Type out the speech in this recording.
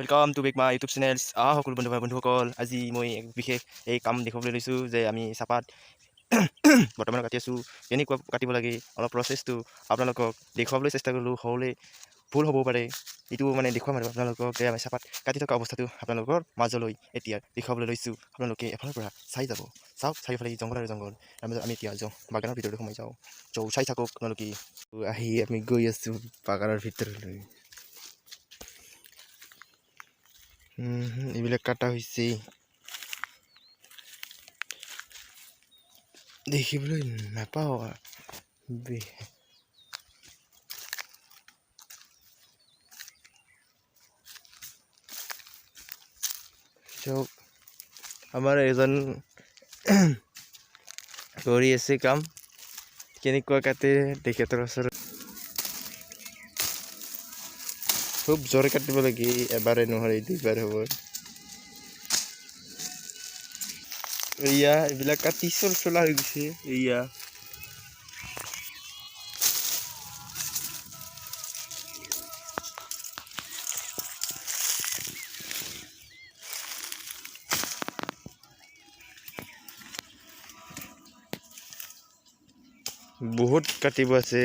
Welcome to back my YouTube channel. সকলো বন্ধুসকল, আজি মই এক বিশেষ এই কাম দেখুৱাবলৈ লৈছোঁ যে আমি চাহপাত বৰ্তমান কাটি আছোঁ। কেনেকুৱা কাটিব লাগে অলপ প্ৰচেছটো আপোনালোকক দেখুৱাবলৈ চেষ্টা কৰিলোঁ। হ'লে ভুল হ'ব পাৰে, এইটো মানে দেখুৱাম আৰু আপোনালোকক যে আমি চাহপাত কাটি থকা অৱস্থাটো আপোনালোকৰ মাজলৈ এতিয়া দেখুৱাবলৈ লৈছোঁ। আপোনালোকে এফালৰ পৰা চাই যাব, চাওক চাৰিওফালে জংঘল আৰু জংঘল। আমি এতিয়া বাগানৰ ভিতৰলৈ সোমাই যাওঁ। চাই থাকক আপোনালোকে। আহি আমি গৈ আছোঁ বাগানৰ ভিতৰলৈ। এইবিলাক কাটা হৈছে, দেখিবলৈ নাপাওঁ। চাওক, আমাৰ এজন কৰি আছে কাম, কেনেকুৱা কাটে তেখেতৰ ওচৰত। খুব জোৰে কাটিব লাগে, এবাৰে নহ'লে দুইবাৰ হ'ব। এয়া এইবিলাক কাটি চলা হৈ গৈছে। এয়া বহুত কাটিব আছে।